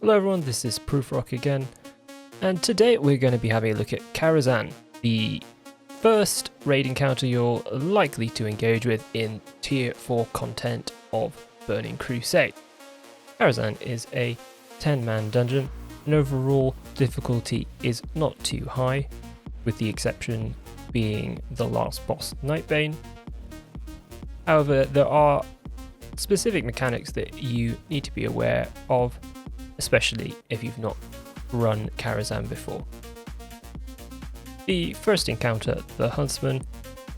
Hello everyone, this is Prufrock again, and today we're going to be having a look at Karazhan, the first raid encounter you're likely to engage with in Tier 4 content of Burning Crusade. Karazhan is a 10-man dungeon, and overall difficulty is not too high, with the exception being the last boss, Nightbane. However, there are specific mechanics that you need to be aware of, especially if you've not run Karazhan before. The first encounter, the Huntsman,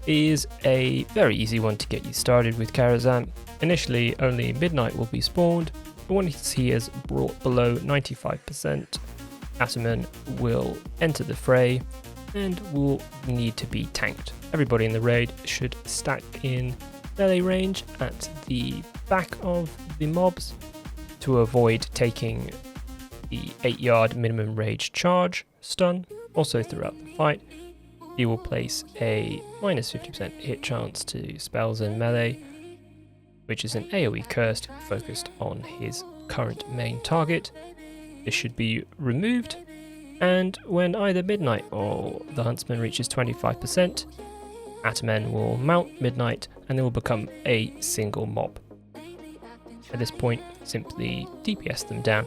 is a very easy one to get you started with Karazhan. Initially, only Midnight will be spawned, but once he is brought below 95%, Attumen will enter the fray and will need to be tanked. Everybody in the raid should stack in melee range at the back of the mobs to avoid taking the 8-yard minimum range charge stun. Also throughout the fight, he will place a minus 50% hit chance to spells and melee, which is an AoE curse focused on his current main target. This should be removed, and when either Midnight or the Huntsman reaches 25%, Attumen will mount Midnight and they will become a single mob. At this point, simply DPS them down.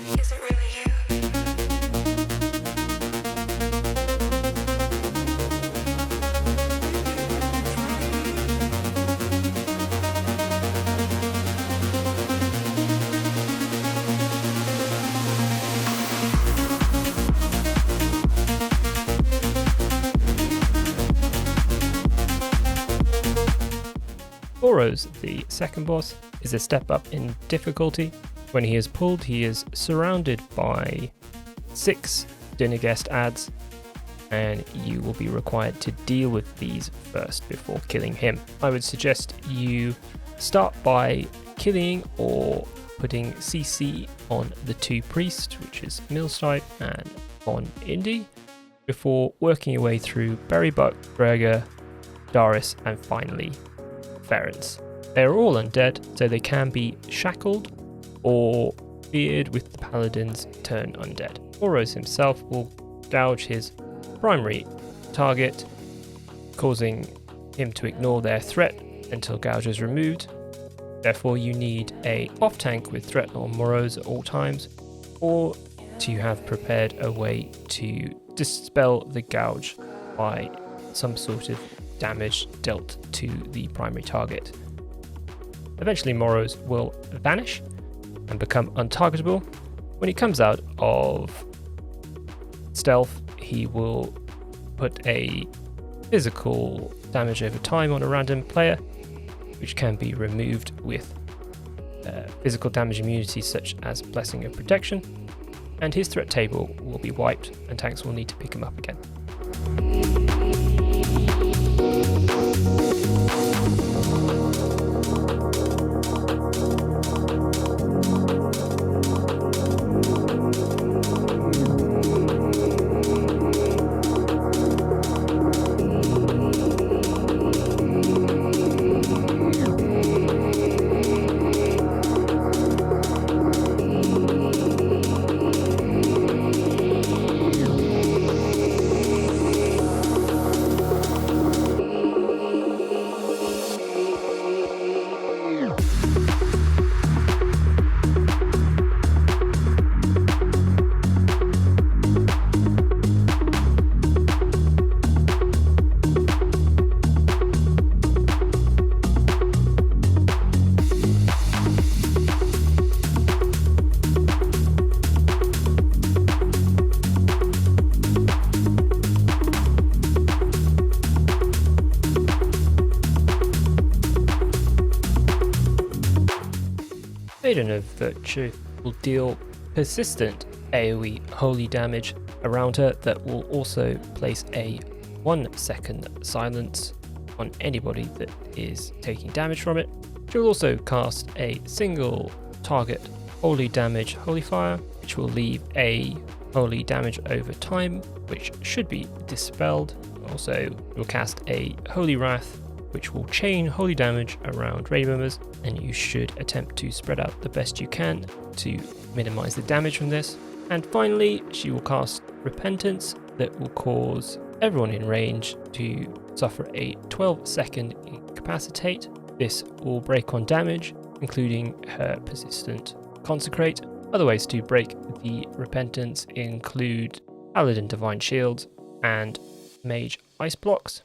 Is it really you? Moroes, the second boss, is a step up in difficulty. When he is pulled, he is surrounded by 6 dinner guest ads, and you will be required to deal with these first before killing him. I would suggest you start by killing or putting CC on the 2 priests, which is Milstein and Von Indy, before working your way through Berrybuck, Brae, Darius, and finally Ferens. They are all undead, so they can be shackled or feared with the paladins turn undead. Moroes himself will gouge his primary target, causing him to ignore their threat until gouge is removed. Therefore you need a off tank with threat on Moroes at all times, or to have prepared a way to dispel the gouge by some sort of damage dealt to the primary target. Eventually Moroes will vanish and become untargetable. When he comes out of stealth, he will put a physical damage over time on a random player, which can be removed with physical damage immunities such as Blessing of Protection, and his threat table will be wiped and tanks will need to pick him up again. Maiden of Virtue will deal persistent AoE holy damage around her that will also place a 1-second silence on anybody that is taking damage from it. She will also cast a single target holy damage holy fire, which will leave a holy damage over time, which should be dispelled. Also, you'll cast a holy wrath, which will chain holy damage around raid members, and you should attempt to spread out the best you can to minimize the damage from this. And finally, she will cast Repentance that will cause everyone in range to suffer a 12-second incapacitate. This will break on damage, including her persistent Consecrate. Other ways to break the Repentance include Paladin Divine Shields and Mage Ice Blocks.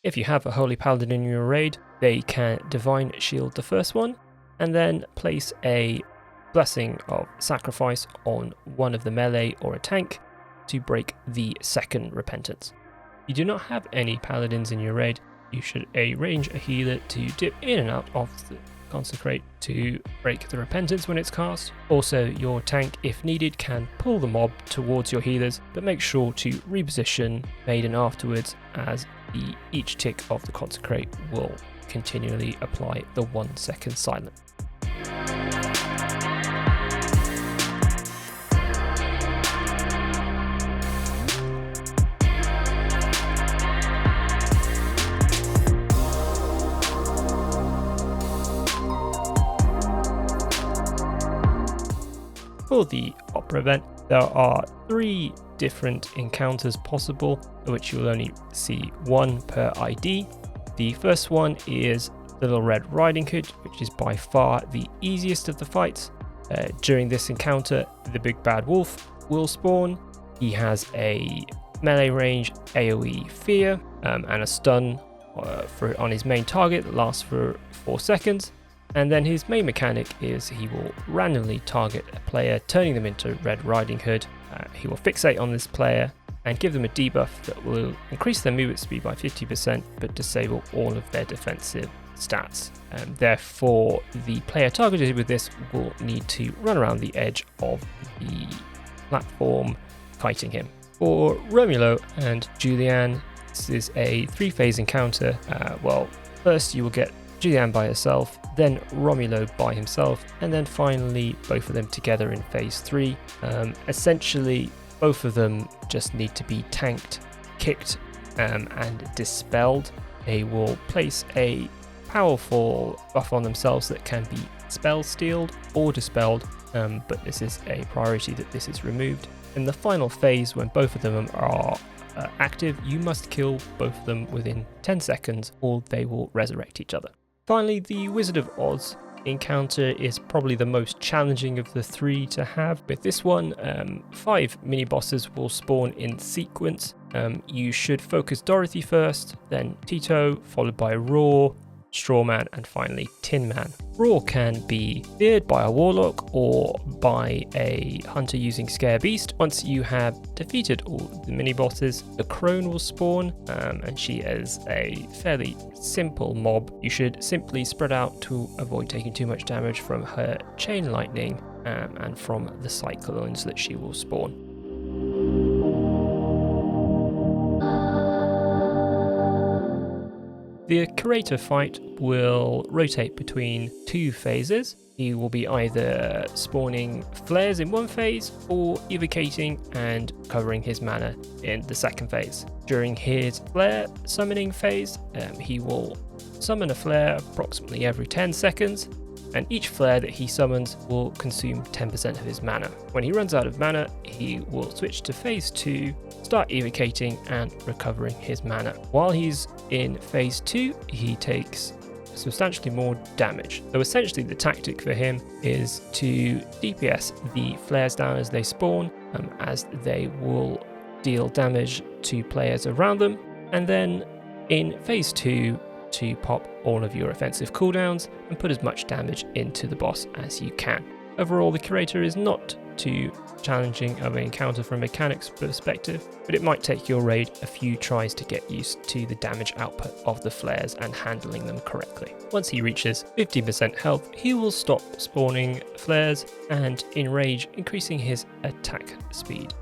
If you have a Holy Paladin in your raid, they can Divine Shield the first one, and then place a Blessing of Sacrifice on one of the melee or a tank to break the second Repentance. If you do not have any Paladins in your raid, you should arrange a healer to dip in and out of the Consecrate to break the Repentance when it's cast. Also, your tank, if needed, can pull the mob towards your healers, but make sure to reposition Maiden afterwards, as each tick of the Consecrate will continually apply the 1-second silence. For the opera event, there are 3 different encounters possible, of which you will only see 1 per ID. The first one is the Little Red Riding Hood, which is by far the easiest of the fights. During this encounter, the Big Bad Wolf will spawn. He has a melee range AoE Fear and a stun on his main target that lasts for 4 seconds. And then his main mechanic is he will randomly target a player, turning them into Red Riding Hood. He will fixate on this player and give them a debuff that will increase their movement speed by 50% but disable all of their defensive stats. Therefore, the player targeted with this will need to run around the edge of the platform, kiting him. For Romulo and Julianne, this is a 3-phase encounter. First you will get Julianne by herself, then Romulo by himself, and then finally both of them together in phase 3. Essentially, both of them just need to be tanked, kicked, and dispelled. They will place a powerful buff on themselves that can be spell stealed or dispelled, but this is a priority that this is removed. In the final phase, when both of them are active, you must kill both of them within 10 seconds or they will resurrect each other. Finally, the Wizard of Oz encounter is probably the most challenging of the 3 to have. With this one, 5 mini-bosses will spawn in sequence. You should focus Dorothy first, then Tito, followed by Raw, Strawman, and finally Tin Man. Raw can be feared by a Warlock or by a Hunter using Scare Beast. Once you have defeated all the mini-bosses, the Crone will spawn, and she is a fairly simple mob. You should simply spread out to avoid taking too much damage from her Chain Lightning and from the Cyclones that she will spawn. The Curator fight will rotate between 2 phases. He will be either spawning flares in one phase or evocating and covering his mana in the second phase. During his flare summoning phase, he will summon a flare approximately every 10 seconds, and each flare that he summons will consume 10% of his mana. When he runs out of mana, he will switch to phase 2, start evocating and recovering his mana. While he's in phase 2, he takes substantially more damage. So essentially the tactic for him is to DPS the flares down as they spawn, as they will deal damage to players around them, and then in phase 2 to pop all of your offensive cooldowns and put as much damage into the boss as you can. Overall, the Curator is not too challenging of an encounter from a mechanics perspective, but it might take your raid a few tries to get used to the damage output of the flares and handling them correctly. Once he reaches 50% health, he will stop spawning flares and enrage, increasing his attack speed.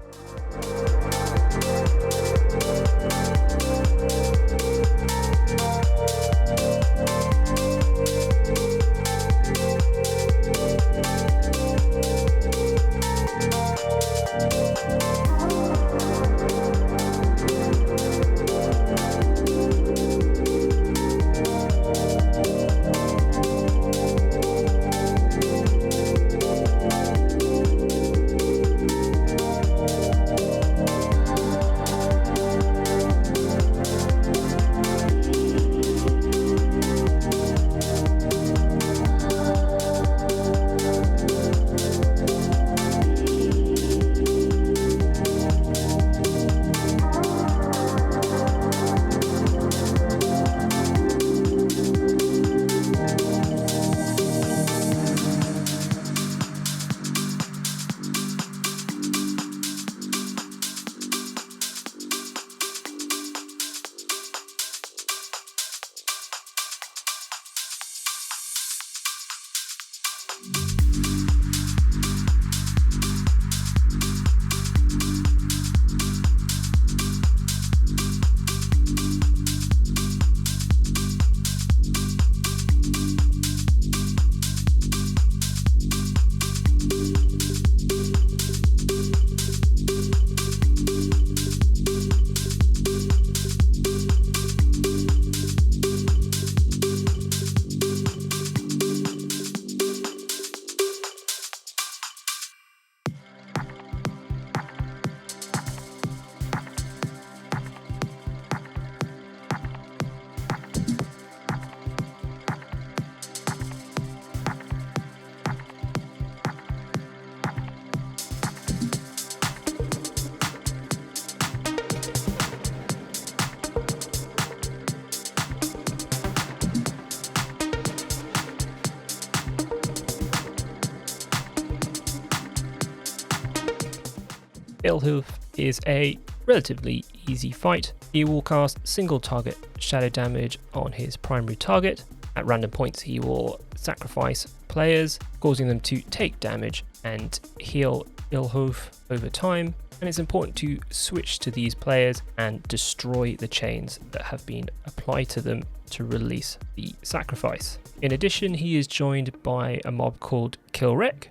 Illhoof is a relatively easy fight. He will cast single target shadow damage on his primary target. At random points he will sacrifice players, causing them to take damage and heal Illhoof over time. And it's important to switch to these players and destroy the chains that have been applied to them to release the sacrifice. In addition, he is joined by a mob called Killwreck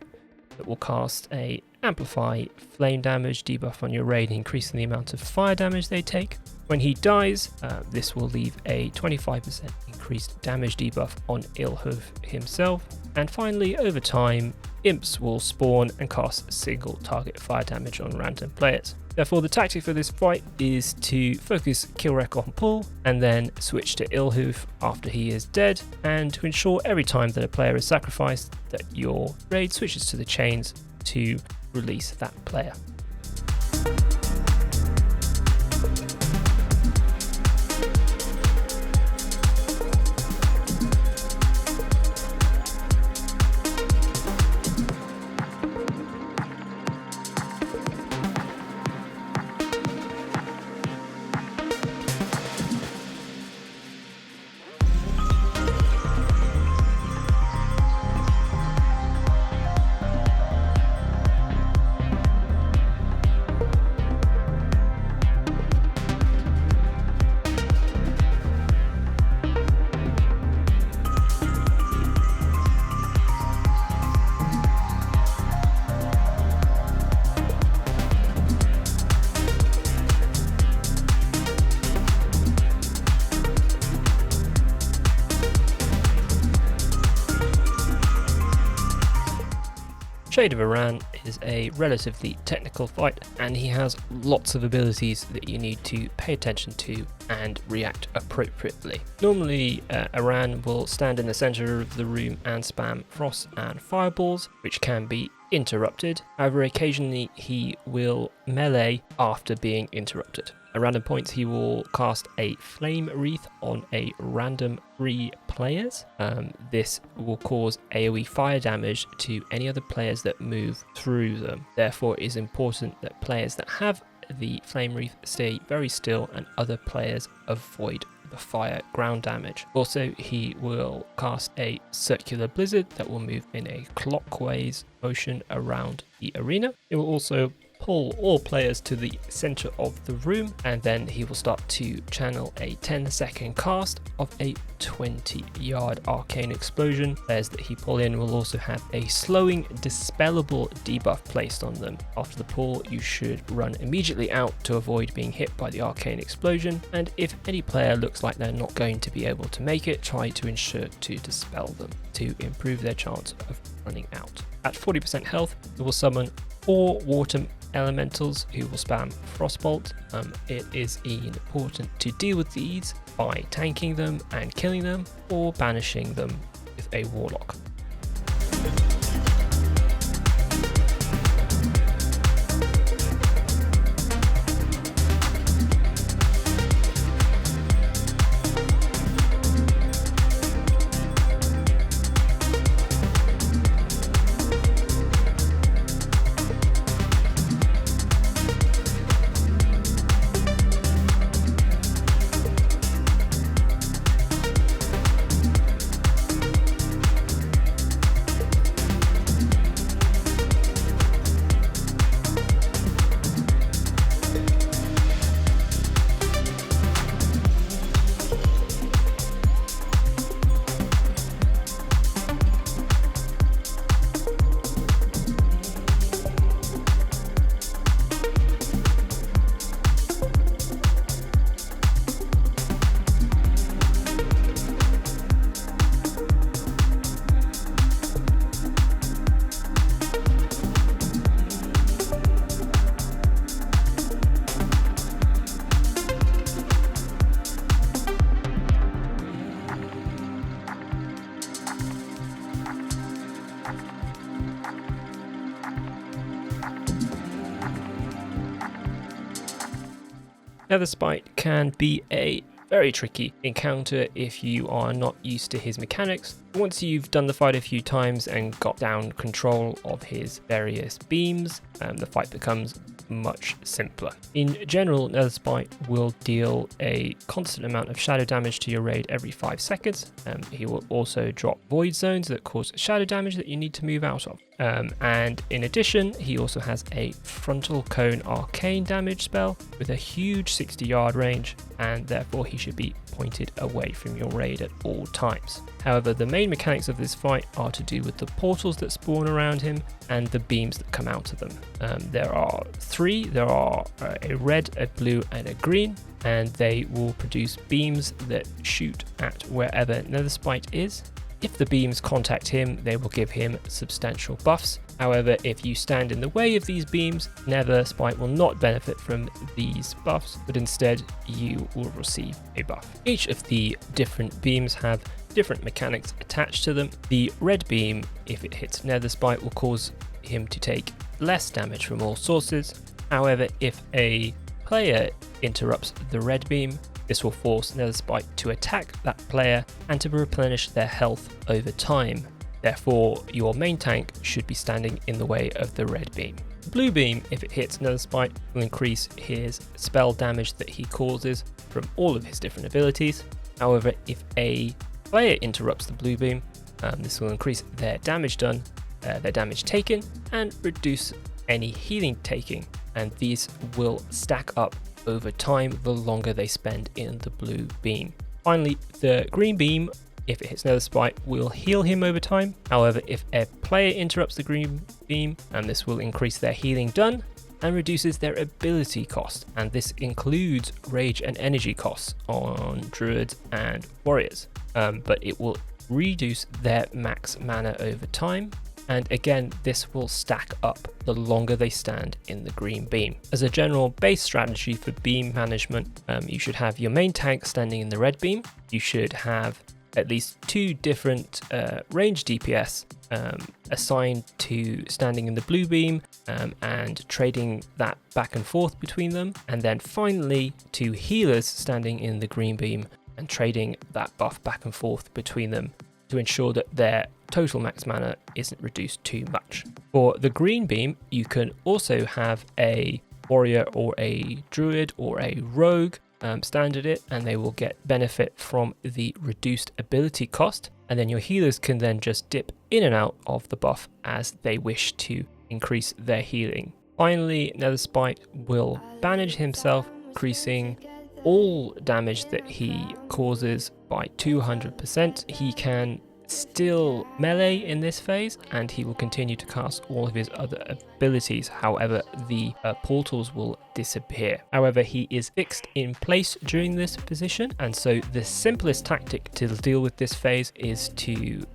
that will cast a amplify flame damage debuff on your raid, increasing the amount of fire damage they take. When he dies, this will leave a 25% increased damage debuff on Illhoof himself. And finally, over time, imps will spawn and cast single target fire damage on random players. Therefore, the tactic for this fight is to focus Killwreck on pull and then switch to Illhoof after he is dead, and to ensure every time that a player is sacrificed that your raid switches to the chains to release that player. Shade of Aran is a relatively technical fight, and he has lots of abilities that you need to pay attention to and react appropriately. Normally, Aran will stand in the center of the room and spam frost and fireballs, which can be interrupted. However, occasionally he will melee after being interrupted. At random points, he will cast a Flame Wreath on a random 3 players. This will cause AoE fire damage to any other players that move through them. Therefore, it is important that players that have the Flame Wreath stay very still and other players avoid the fire ground damage. Also, he will cast a Circular Blizzard that will move in a clockwise motion around the arena. It will also pull all players to the center of the room, and then he will start to channel a 10-second cast of a 20-yard arcane explosion. Players that he pull in will also have a slowing dispellable debuff placed on them. After the pull, you should run immediately out to avoid being hit by the arcane explosion, and if any player looks like they're not going to be able to make it, try to ensure to dispel them to improve their chance of running out. At 40% health, it will summon 4 water elementals who will spam Frostbolt. It is important to deal with these by tanking them and killing them, or banishing them with a Warlock. Netherspite can be a very tricky encounter if you are not used to his mechanics. Once you've done the fight a few times and got down control of his various beams, the fight becomes much simpler. In general, Netherspite will deal a constant amount of shadow damage to your raid every 5 seconds. He will also drop void zones that cause shadow damage that you need to move out of. And in addition, he also has a frontal cone arcane damage spell with a huge 60-yard range, and therefore he should be pointed away from your raid at all times. However, the main mechanics of this fight are to do with the portals that spawn around him and the beams that come out of them. There are 3. There are a red, a blue, and a green, and they will produce beams that shoot at wherever Netherspite is. If the beams contact him, they will give him substantial buffs. However, if you stand in the way of these beams, Netherspite will not benefit from these buffs, but instead you will receive a buff. Each of the different beams have different mechanics attached to them. The red beam, if it hits Netherspite, will cause him to take less damage from all sources. However, if a player interrupts the red beam, this will force Netherspite to attack that player and to replenish their health over time. Therefore, your main tank should be standing in the way of the red beam. The blue beam, if it hits Netherspite, will increase his spell damage that he causes from all of his different abilities. However, if a player interrupts the blue beam, this will increase their damage done, their damage taken, and reduce any healing taking. And these will stack up over time the longer they spend in the blue beam. Finally, the green beam, if it hits Netherspite, will heal him over time. However, if a player interrupts the green beam, and this will increase their healing done and reduces their ability cost, and this includes rage and energy costs on druids and warriors, but it will reduce their max mana over time. And again, this will stack up the longer they stand in the green beam. As a general base strategy for beam management, you should have your main tank standing in the red beam. You should have at least 2 different range DPS assigned to standing in the blue beam and trading that back and forth between them, and then finally 2 healers standing in the green beam and trading that buff back and forth between them to ensure that their total max mana isn't reduced too much. For the green beam, you can also have a warrior or a druid or a rogue standard it, and they will get benefit from the reduced ability cost, and then your healers can then just dip in and out of the buff as they wish to increase their healing. Finally, Netherspite will banish himself, increasing all damage that he causes by 200%. He can still melee in this phase, and he will continue to cast all of his other abilities. However, the portals will disappear. However, he is fixed in place during this position, and so the simplest tactic to deal with this phase is to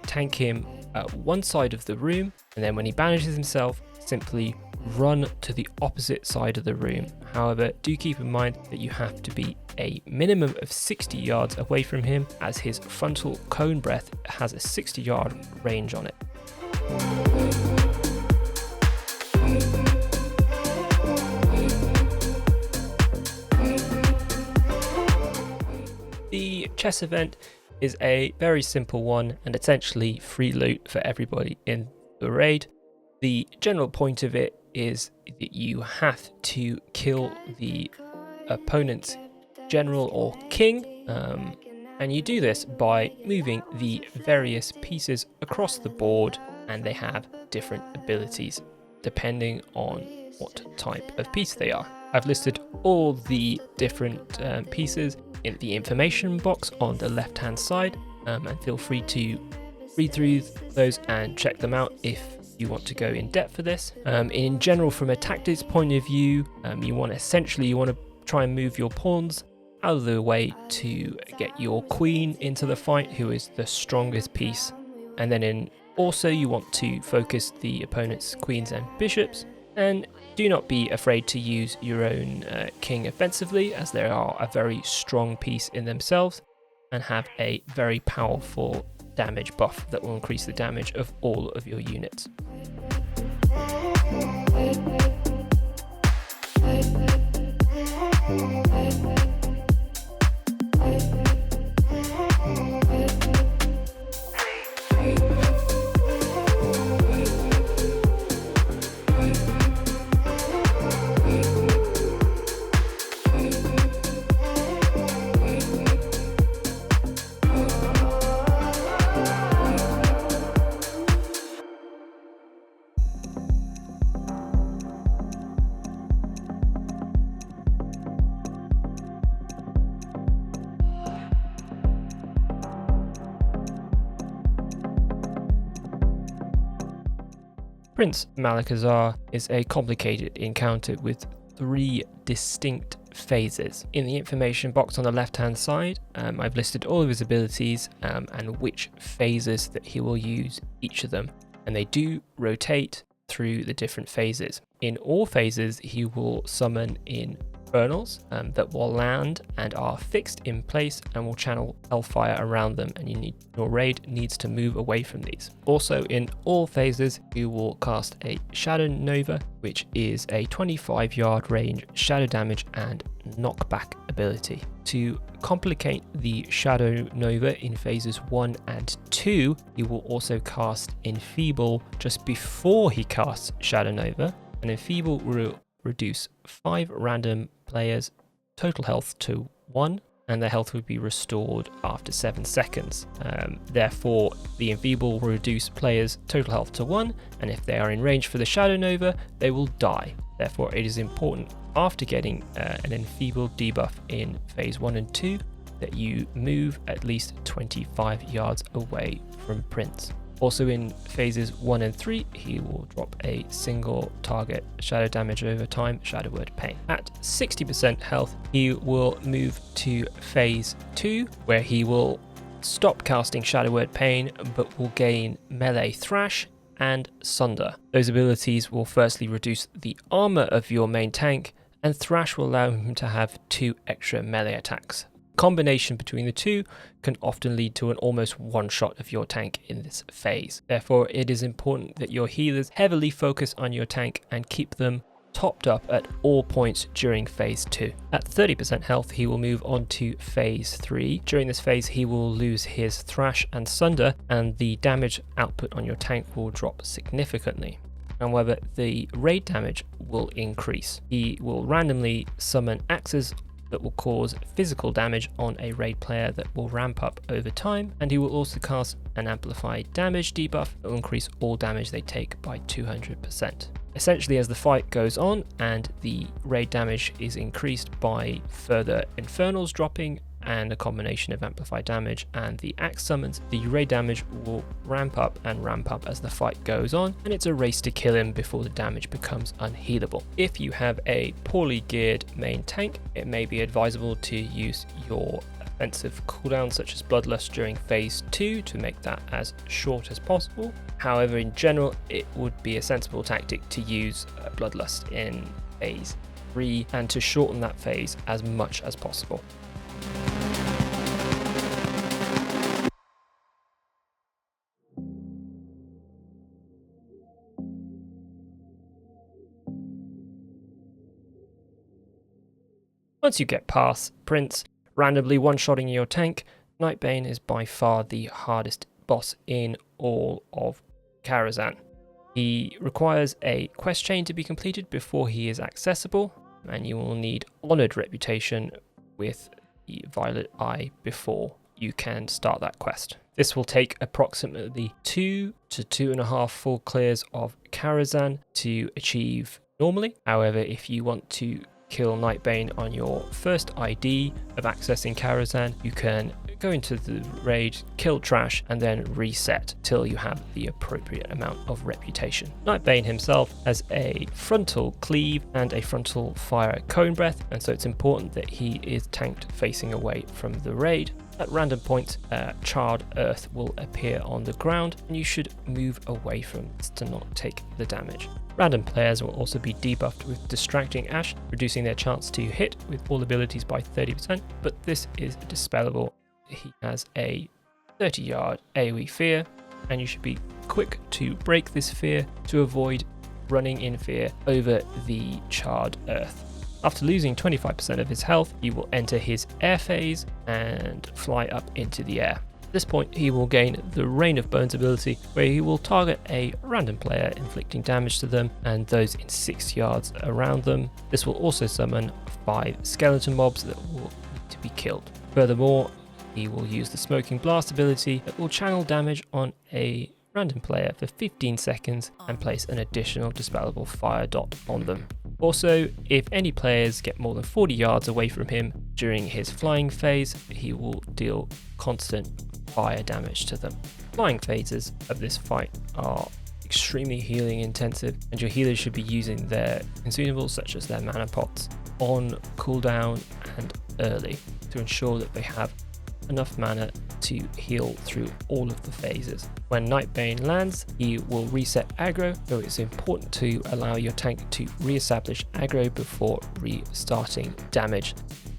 tank him at one side of the room, and then when he banishes himself, simply run to the opposite side of the room. However, do keep in mind that you have to be a minimum of 60 yards away from him, as his frontal cone breath has a 60-yard range on it. The chess event is a very simple one and essentially free loot for everybody in the raid. The general point of it is that you have to kill the opponent's general or king, and you do this by moving the various pieces across the board, and they have different abilities depending on what type of piece they are. I've listed all the different pieces in the information box on the left hand side, and feel free to read through those and check them out if you want to go in depth for this. In general, from a tactics point of view, you want to try and move your pawns out of the way to get your queen into the fight, who is the strongest piece, and then also you want to focus the opponent's queens and bishops, and do not be afraid to use your own king offensively, as they are a very strong piece in themselves and have a very powerful damage buff that will increase the damage of all of your units. Prince Malachazar is a complicated encounter with 3 distinct phases. In the information box on the left hand side, I've listed all of his abilities and which phases that he will use each of them, and they do rotate through the different phases. In all phases, he will summon infernals that will land and are fixed in place and will channel hellfire around them, and your raid needs to move away from these. Also, in all phases, you will cast a Shadow Nova, which is a 25-yard range shadow damage and knockback ability. To complicate the Shadow Nova in phases 1 and 2, he will also cast Enfeeble just before he casts Shadow Nova, and Enfeeble will reduce 5 random players' total health to 1, and their health will be restored after 7 seconds. Therefore, the Enfeeble will reduce players' total health to 1, and if they are in range for the Shadow Nova, they will die. Therefore, it is important after getting an Enfeeble debuff in phase 1 and 2 that you move at least 25 yards away from Prince. Also in phases 1 and 3, he will drop a single target shadow damage over time, Shadow Word Pain. At 60% health, he will move to phase 2, where he will stop casting Shadow Word Pain, but will gain Melee Thrash and Sunder. Those abilities will firstly reduce the armor of your main tank, and Thrash will allow him to have 2 extra melee attacks. Combination between the two can often lead to an almost one-shot of your tank in this phase. Therefore, it is important that your healers heavily focus on your tank and keep them topped up at all points during phase 2. At 30% health, he will move on to phase 3. During this phase, he will lose his Thrash and Sunder, and the damage output on your tank will drop significantly. However, the raid damage will increase. He will randomly summon axes that will cause physical damage on a raid player that will ramp up over time, and he will also cast an amplified damage debuff that will increase all damage they take by 200%. Essentially, as the fight goes on and the raid damage is increased by further infernals dropping and a combination of amplified damage and the axe summons, the raid damage will ramp up as the fight goes on, and it's a race to kill him before the damage becomes unhealable. If you have a poorly geared main tank, it may be advisable to use your offensive cooldown such as Bloodlust during phase 2 to make that as short as possible. However, in general, it would be a sensible tactic to use Bloodlust in phase 3 and to shorten that phase as much as possible. Once you get past Prince, randomly one-shotting your tank, Nightbane is by far the hardest boss in all of Karazhan. He requires a quest chain to be completed before he is accessible, and you will need Honoured Reputation with the Violet Eye before you can start that quest. This will take approximately 2 to 2.5 full clears of Karazhan to achieve normally. However, if you want to kill Nightbane on your first ID of accessing Karazhan, you can go into the raid, kill Trash, and then reset till you have the appropriate amount of reputation. Nightbane himself has a frontal cleave and a frontal fire cone breath, and so it's important that he is tanked facing away from the raid. At random points, charred earth will appear on the ground, and you should move away from this to not take the damage. Random players will also be debuffed with Distracting Ash, reducing their chance to hit with all abilities by 30%, but this is dispellable. He has a 30-yard AoE fear, and you should be quick to break this fear to avoid running in fear over the charred earth. After losing 25% of his health, he will enter his air phase and fly up into the air. At this point, he will gain the Rain of Bones ability, where he will target a random player, inflicting damage to them and those in 6 yards around them. This will also summon 5 skeleton mobs that will need to be killed. Furthermore, he will use the Smoking Blast ability that will channel damage on a random player for 15 seconds and place an additional dispellable fire dot on them. Also, if any players get more than 40 yards away from him during his flying phase, he will deal constant fire damage to them. Flying phases of this fight are extremely healing intensive, and your healers should be using their consumables such as their mana pots on cooldown and early to ensure that they have enough mana to heal through all of the phases. When Nightbane lands, he will reset aggro, so it's important to allow your tank to re-establish aggro before restarting damage.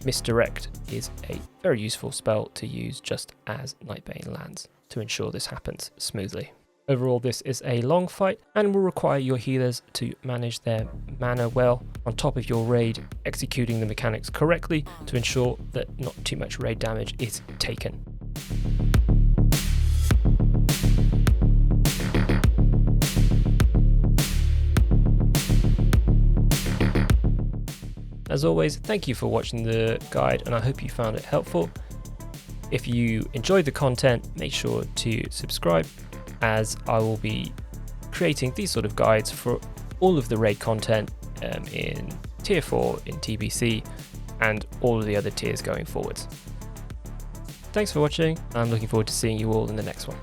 Misdirect is a very useful spell to use just as Nightbane lands to ensure this happens smoothly. Overall, this is a long fight and will require your healers to manage their mana well, on top of your raid executing the mechanics correctly to ensure that not too much raid damage is taken. As always, thank you for watching the guide, and I hope you found it helpful. If you enjoyed the content, make sure to subscribe, as I will be creating these sort of guides for all of the raid content in tier 4 in TBC and all of the other tiers going forwards. Thanks for watching. I'm looking forward to seeing you all in the next one.